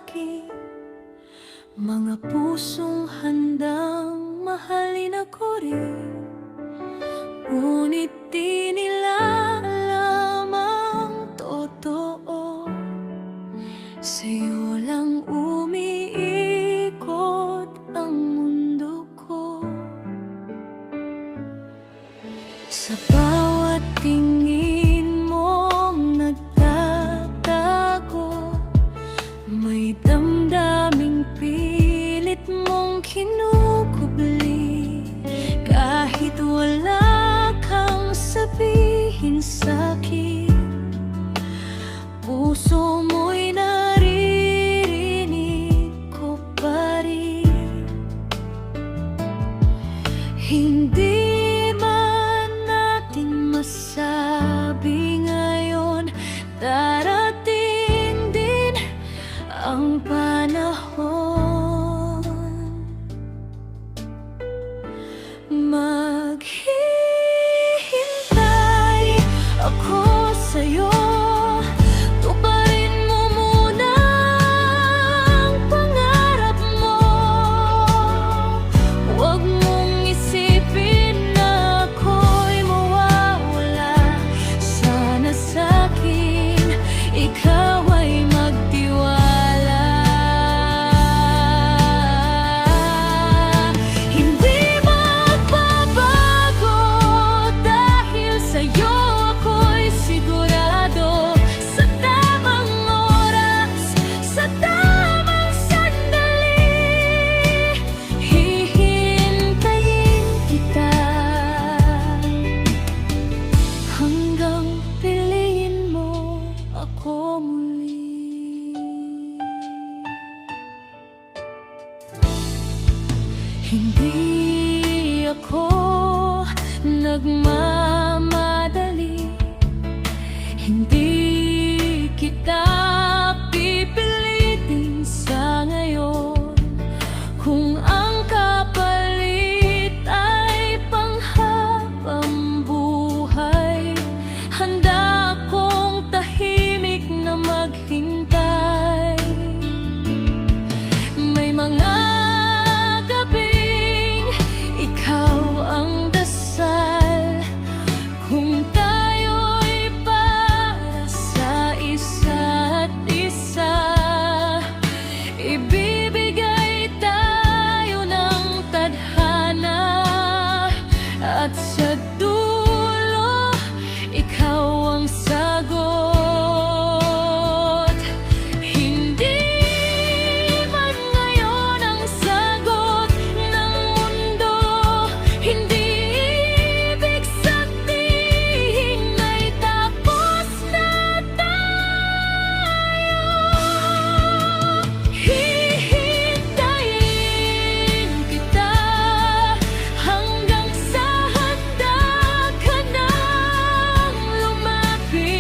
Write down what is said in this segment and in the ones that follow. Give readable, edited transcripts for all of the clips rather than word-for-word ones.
akin. Mga pusong handang mahalin ako rin, ngunit di nila alam ang totoo. Sa'yo lang umiikot ang mundo ko. Sa bawat tingin mong nagtatago, may damdaming pilit mong kinukubli. Kahit wala kang sabihin sa'kin, puso mo'y naririnig ko pa rin. Hindi man natin masabi ngayon, darating din ang panahon. Maghihintay ako sa'yo, tuparin mo muna ang pangarap mo. Huwag mong isipin na ako'y mawawala. Sana sa'kin ikaw ay magtiwala. Hindi magbabago dahil sa'yo ako'y sigurado. Sa tamang oras, sa tamang sandali, hihintayin kita hanggang piliin mo ako muli. Hindi ako nagmamadali, hindi kita pipilitin sa ngayon. Kung ang kapalit ay panghabang buhay, handa akong tahimik na maghintay. May mga gabing ikaw ang dasal, kung tayo'y para sa isa't isa. Ibibigay tayo ng tadhana, at sa dulo, ikaw ang sagot. Hindi man ngayon ang sagot ng mundo, hindi ibig sabihin ay tapos na tayo. Hihintayin kita hanggang sa handa ka nang lumapit.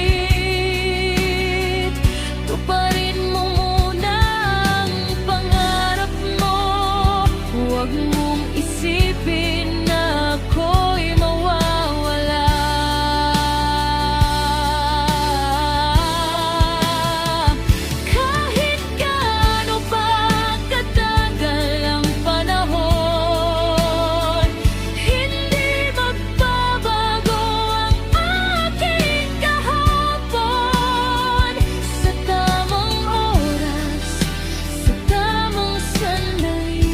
Tuparin mo muna ang pangarap mo. Huwag mong isipin na ako'y mawawala. Kahit gaano pa katagal ang panahon, hindi magbabago ang aking kahapon. Sa tamang oras, sa tamang sandali,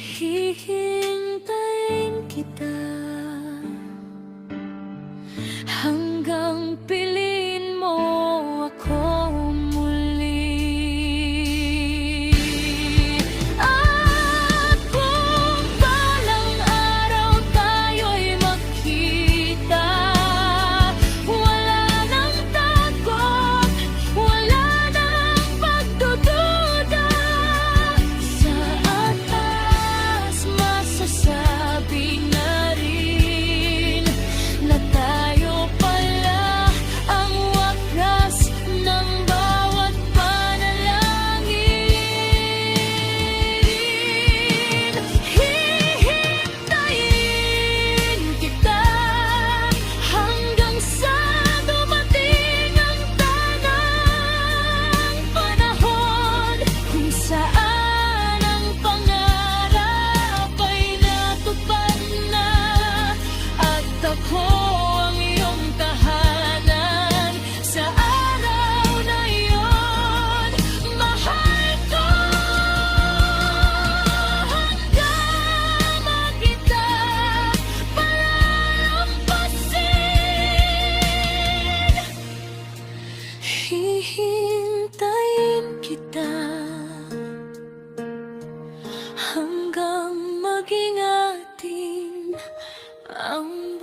hihintayin kita hanggang piliin mo ako muli. At kung balang araw tayo'y magkita, wala nang takot, wala nang pagdududa. Sa atas masasabi na rin ang